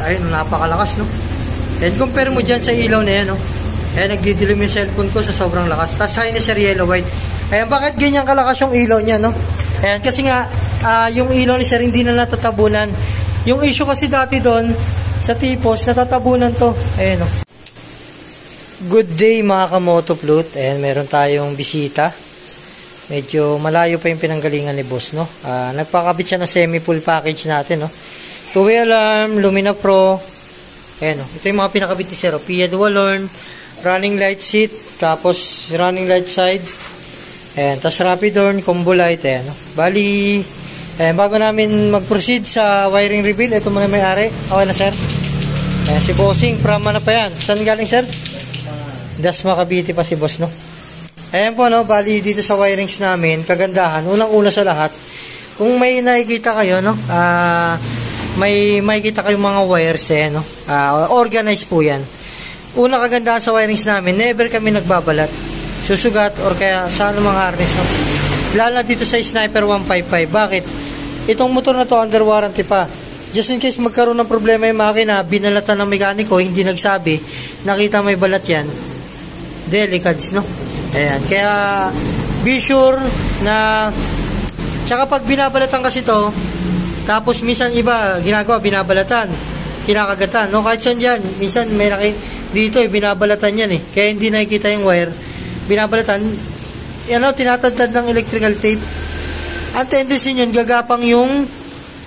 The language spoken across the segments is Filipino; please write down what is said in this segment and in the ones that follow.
Ayun, napakalakas, no? And compare mo dyan sa ilaw na yan, no? Ayan, nagdidilim yung cellphone ko sa sobrang lakas. Tapos High-Neser yellow white. Ayan, bakit ganyan kalakas yung ilaw niya, no? Ayan, kasi nga, yung ilaw ni sir hindi na natatabunan. Yung issue kasi dati doon, sa tipos, natatabunan to. Ayan, no? Good day mga kamotoplot. Ayan, meron tayong bisita. Medyo malayo pa yung pinanggalingan ni boss, no? Nagpakabit siya ng semi-full package natin, no? Two-way alarm, Lumina Pro. Ayan, no? Ito yung mga pinakabit ni sir. PIA dual horn, running light seat, tapos running light side. Ayan, tapos rapid horn, combo light. Ayan, no? Bali, ayan, bago namin mag-proceed sa wiring reveal, ito muna may-ari. Okay na, sir? Ayan, si Bossing, from ano pa yan? Saan galing, sir? Dasma, Cavite pa si boss, no? Ayan po, no? Bali, dito sa wirings namin, kagandahan, unang-una sa lahat, kung may nakikita kayo, no? May makikita kayong mga wires, no? Organized po yan. Una kagandahan sa wirings namin, never kami nagbabalat, susugat, or kaya sa anumang harness, no? Lalo na dito sa Sniper 155. Bakit? Itong motor na to under warranty pa. Just in case magkaroon ng problema yung makina, binalatan ng mekaniko, hindi nagsabi, nakita may balat yan, delicates, no? Ayan. Kaya, be sure na, tsaka pag binabalatan kasi to, tapos minsan iba, ginagawa, binabalatan, kinakagatan, no? Kahit saan dyan, minsan may dito, binabalatan yan, kaya hindi nakikita yung wire, binabalatan, tinatadtad ng electrical tape. Ang tendency yun, gagapang yung,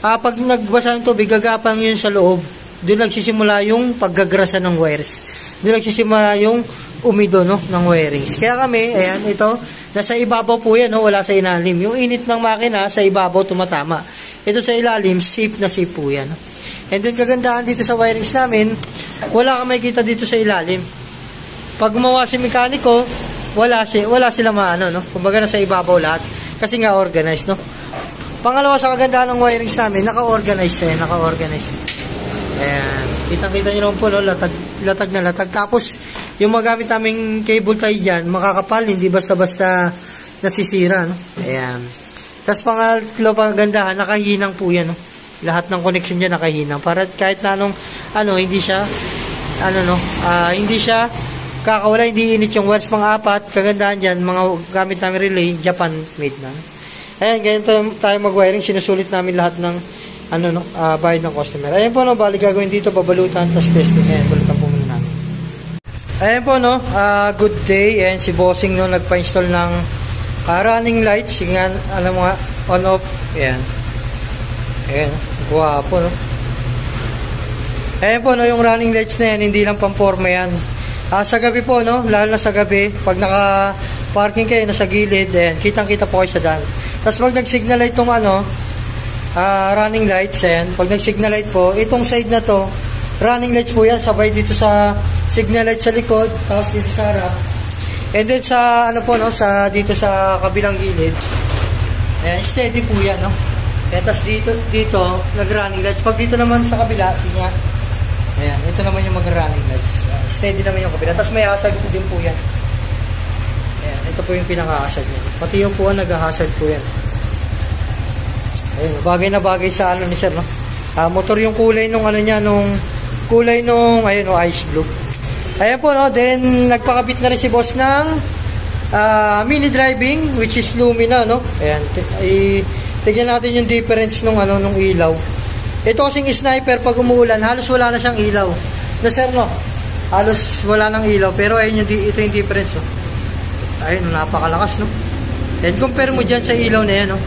pag nagbasa ng tubig, gagapang yun sa loob. Doon nagsisimula yung paggagrasa ng wires. Doon nagsisimula yung umido, no, ng wirings. Kaya kami, ayan, ito, nasa ibabaw po yan, no, wala sa ilalim. Yung init ng makina, sa ibabaw tumatama. Ito sa ilalim, safe na safe po yan. And then, kagandahan dito sa wirings namin, wala kang makikita dito sa ilalim. Pag gumawa si mekaniko, wala sila maano, no? Kumbaga nasa ibabaw lahat. Kasi nga organized, no? Pangalawa sa kagandahan ng wirings namin, naka-organized siya, naka-organized. Ayan. Kitang-kita nyo naman po, no? Latag na latag. Tapos, yung magamit naming cable tie dyan, makakapal, hindi basta-basta nasisira, no? Ayan. Tapos pangatlo kagandahan, nakahinang po yan, no? Lahat ng connection dyan nakahinang. Para kahit na hindi siya, hindi siya kakawala, hindi init yung wires pang-apat. Kagandahan dyan, mga gamit namin relay, Japan made na. Ayan, ganyan tayo mag-wiring. Sinusulit namin lahat ng bayad ng customer. Ayan po, no, bali gagawin dito, babalutan, tapos testing. Ayan, balutan po muna namin. Ayan po, no, good day. Ayan, si Bossing, no, nagpa-install ng running lights. Sige nga, alam mo nga, on-off. Ayan. Ayan, guwapo, no. Ayan po, no, yung running lights na yan, hindi lang pamporma yan. Sa gabi po, no, lalo na sa gabi, pag naka-parking kayo, nasa gilid, ayan, kitang-kita po kayo sa daan. Tapos pag nag-signal light itong running lights, ayan, pag nag-signal light po, itong side na to, running lights po yan, sabay dito sa signal light sa likod, tapos dito sa harap. And then sa, dito sa kabilang gilid, ayan, steady po yan, no. Ayan, tapos dito, nag-running lights. Pag dito naman sa kabila, sige nga, ayan, ito naman yung mag-running lights. Steady naman yung kabila. Tapos may hazard din po yan. Ayan, ito po yung pinaka-hazard niya. Pati yung po nag-hazard po yan. Ayan, bagay na bagay sa ni sir, no? Motor yung kulay nung ice blue. Ayan po, no? Then, nagpakabit na rin si boss ng mini driving, which is Lumina, no? Ayan, tignan natin yung difference nung ilaw. Ito kasing sniper, pag umuulan, halos wala na siyang ilaw. No, sir, no? Halos wala nang ilaw. Pero ayun, ito yung difference, no? Ayun, napakalakas, no? And compare mo dyan sa ilaw na yan, no?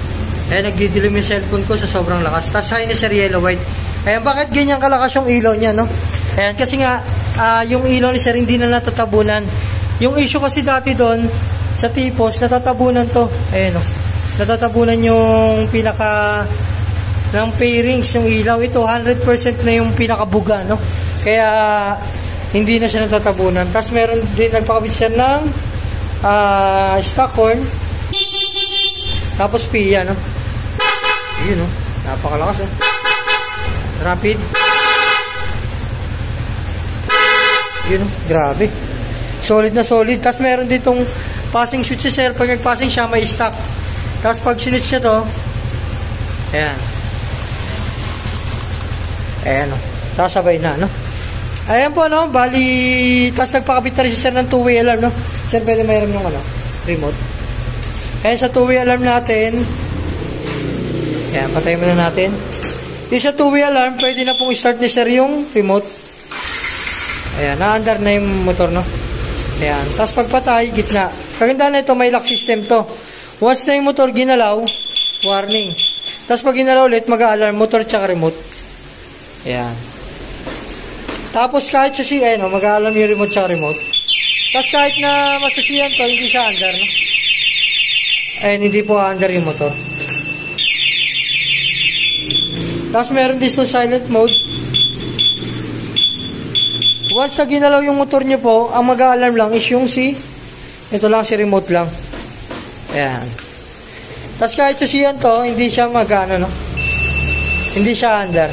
Ayan, nagdidilim yung cellphone ko sa sobrang lakas. Tapos High-Neser yellow white. Ayan, bakit ganyan kalakas yung ilaw niya, no? Ayan, kasi nga, yung ilaw ni sir hindi na natatabunan. Yung issue kasi dati doon, sa tipos, natatabunan to. Ayan, no? Natatabunan yung ng pairings, yung ilaw. Ito, 100% na yung pinakabuga, no? Kaya, hindi na siya natatabunan. Tapos, meron din nagpakabit siya ng stock horn. Tapos, PIA, no? Yun, no? Napakalakas, eh. Rapid. Yun, no? Grabe. Solid na solid. Tapos, meron ditong passing switch, sir. Pag nag-passing siya, may stock. Tapos, pag sinitch siya to, ayan. Ayan, no? sasabay na, no? Ayan po, no? Bali, tapos nagpakabit na rin si sir ng two-way alarm, no? Sir, pwede mayroon yung ano, remote. Ayan, sa two-way alarm natin. Ayan, patayin muna natin. Yung sa two-way alarm, pwede na pong start ni sir yung remote. Ayan, na-under na yung motor, no? Ayan, tapos pagpatay, gitna. Kaganda na ito, may lock system to. Once na yung motor ginalaw, warning. Tapos pag ginalaw ulit, mag-alarm, motor tsaka remote. Ayan. Tapos kahit sa CN, no, mag-alarm yung remote tsaka remote. Tapos kahit na masasiyan to, hindi siya under, no? Ayan, hindi po under yung motor. Tapos meron din itong silent mode. Once na ginalaw yung motor nyo po, ang mag-alarm lang is yung ito lang si remote lang. Ayan. Tapos kahit susiyan to, hindi siya mag-ano, no? Hindi siya under.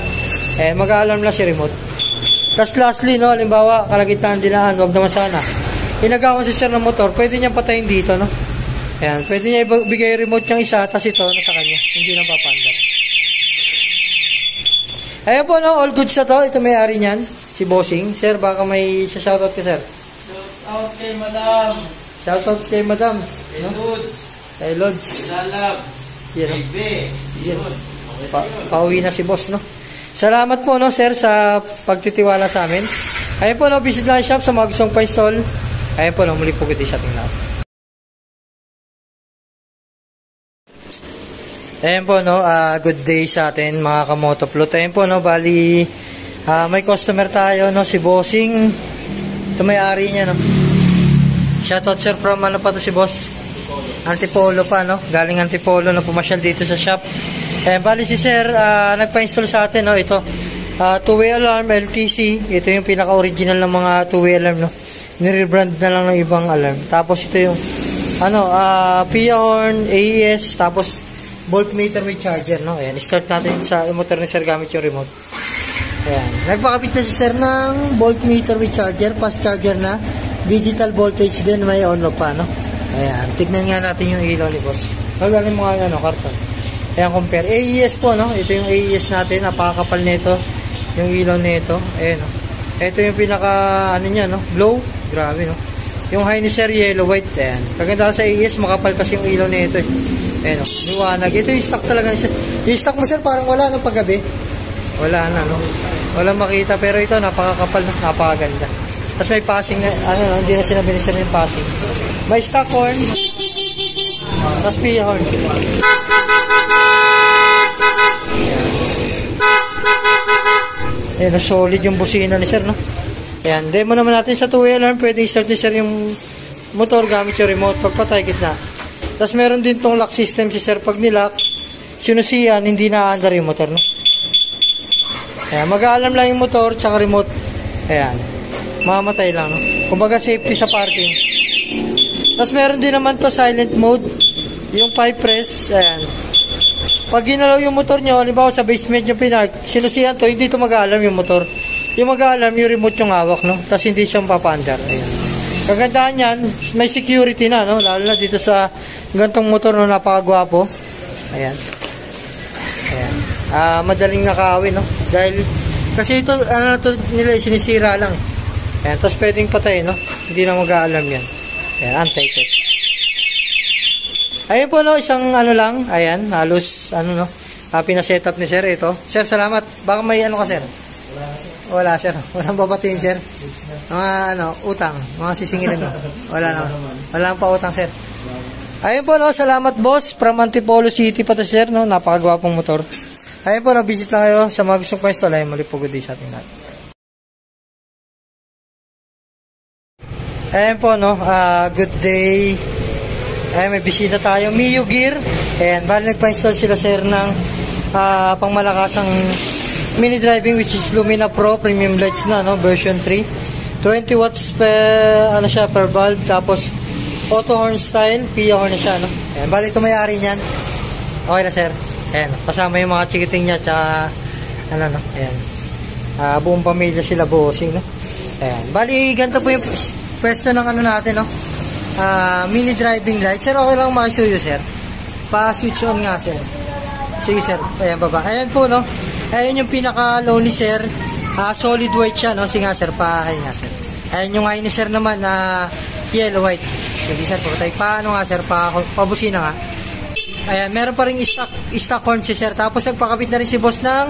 Ayan, mag-alarm lang si remote. Tapos lastly, no, halimbawa, kalagitnaan dilaan, wag naman sana. Inagawan si sir ng motor, pwede niyang patayin dito, no? Ayan, pwede niya ibigay remote niyang isa, tapos ito, nasa kanya. Hindi nang papandar. Ayan po, no, all goods na to. Ito may-ari niyan, si Bossing. Sir, baka may shoutout ka, sir. Shoutout kay Madam. Shoutout kay Madam. Kay no? Lods. Kay Lods. Lalab. Yan, no? Baby. Yan. Pauwi na si boss, no? Salamat po, no, sir, sa pagtitiwala sa amin. Ayan po, no, visit lang shop sa mga gustong pa-install. Ayan po, no, muli po kita sa ating lahat. Ayan po, no, good day sa atin mga kamotoplot. Ayan po, no, bali may customer tayo, no, si Bossing. Ito may-ari niya, no. Shoutout, sir, from ano pa to si boss? Antipolo pa, no. Galing Antipolo na pumasyal dito sa shop. Ayan, bali si sir, nagpa-install sa atin, no, ito. Two-way alarm, LTC. Ito yung pinaka-original ng mga two-way alarm, no. Nirebrand na lang ng ibang alarm. Tapos ito yung, PIA horn, AES, tapos voltmeter with charger, no. Ayan, start natin sa motor ni sir gamit yung remote. Ayan, nagpakabit na si sir ng voltmeter with charger, fast charger na, digital voltage din, may on-off pa, no. Ayan, tignan nga natin yung ilaw ni boss. Magaling mo nga, karton. Ayan, compare. AES po, no. Ito yung AES natin, napakakapal nito, yung ilaw nito. Ayan, no. Ito yung pinaka, niya, no, glow. Grabe, no. Yung high ni sir, yellow, white. Ayan, kaganda sa AES, makapal kasi yung ilaw nito, eh. Ayan, no, liwanag. Ito yung stock talaga ni sir. Yung stock mo, sir, parang wala, no, paggabi. Wala na, no. Walang makita, pero ito, napakakapal, no, napakaganda. Tapos may passing, hindi na sinabi ni sir yung passing. May stock horn. Tapos PIA horn. Ayan, solid yung busina ni sir, no. Ayan, demo naman natin sa two-way alarm. Pwede i-start ni sir yung motor gamit yung remote. Pagpatay, gitna. Tapos meron din tong lock system si sir. Pag nilock, sinusiyan, hindi na-under yung motor, no. Ayan, mag-aalarm lang yung motor tsaka remote. Ayan, mamatay lang, no. Kumbaga safety sa parking. Tapos meron din naman to silent mode. Yung 5 press, ayan. Pag ginalaw yung motor nyo, halimbawa sa basement yung pinark, sinusiyan to, hindi to mag-alarm yung motor. Yung mag-alarm, yung remote yung hawak, no. Tapos hindi siyang papandar. Ayan. Kagandaan yan, may security na, no. Lalo na dito sa gantong motor, no, napakagwapo. Ayan. Ayan. Madaling nakawin, no. Dahil, kasi ito, nila, sinisira lang. Ayan. Tapos pwedeng patay, no. Hindi na mag-alarm yan. Ayan, anti-tech. Ayan po, no, isang lang, ayan, halos, no, pinasetup ni sir, ito. Sir, salamat. Baka may ka, sir? Wala, sir. Walang babatiin, sir. Mga, utang, mga sisingilin mo. Wala na. Wala pa utang, sir. Ayan po, no, salamat, boss. From Antipolo City pa to, sir, no, napakagwapong motor. Ayan po, no, visit lang kayo sa mga gustong pwesto. Ayan, mali po, good day sa ating lahat. Ayan po, no, good day. Ayan, may bisita tayo. Mio Gear. Ayan, bali nagpa-install sila, sir, ng pangmalakasang mini driving, which is Lumina Pro premium lights na, no, version 3. 20 watts per, per bulb. Tapos, auto horn style. PIA horn na siya, no. Ayan, bali ito may-ari niyan. Okay na, sir. Ayan, kasama yung mga chikiting niya, tsaka, no, ayan. Buong pamilya sila, Bossing, no. Ayan, bali, ganito po yung pwesto ng natin, no. Mini driving light. Sir, okay lang makisuyo, sir. Pa-switch on nga, sir. Sige, sir. Ayan, baba. Ayan po, no. Ayan yung pinaka-low ni sir. solid white siya, no? Sige nga sir, pahay nga sir. Ayan yung high ni sir naman na yellow white. Sige sir, pagkatay paano nga sir, pabusina nga. Ayan, meron pa rin stock horn si sir. Tapos nagpakabit na rin si boss ng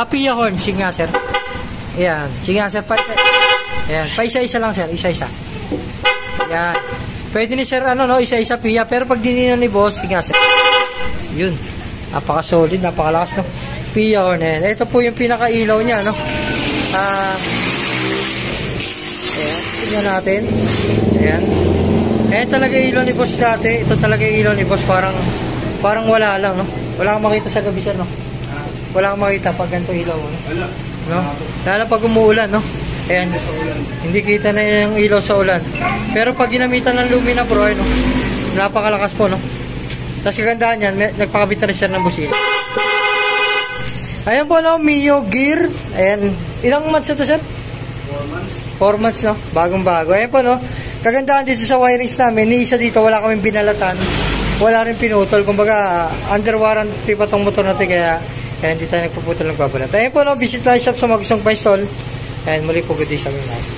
Pia horn. Sige nga sir. Ayan, sige nga sir, ayan, pa isa-isa lang sir, isa-isa. Ayan. Pwede ni sir, isa-isa Pia. Pero pag dininan ni boss, sige nga sir. Yun. Napaka-solid, napakalakas, no? Pia horn. Ayan. Ito po yung pinaka-ilaw niya, no? Ayan. Tingnan natin. Ayan. Ayan talaga yung ilaw ni boss dati. Ito talaga yung ilaw ni boss. Parang wala lang, no? Wala kang makita sa gabi, sir, no? Wala kang makita pag ganito ilaw, no? No? Lalo pag umuulan, no? Ayan. Hindi kita na yung ilaw sa ulan. Pero pag ginamitan ng lumina, bro, no? Napakalakas po, no? Tapos kagandahan yan, nagpakabit na rin siya ng busina. Ayan po, no? Mio Gear. Ayan. Ilang months ito, sir? 4 months, no? Bagong-bago. Ayan po, no? Kagandahan dito sa wirings namin, ni isa dito, wala kaming binalatan. Wala rin pinutol. Kumbaga, under warranty pa tong motor natin, kaya hindi tayo nagpuputol ng babalat. Ayan po, no? Visit Light Shop sa Magusong Paisol. Ayan, muli po good day sa mga.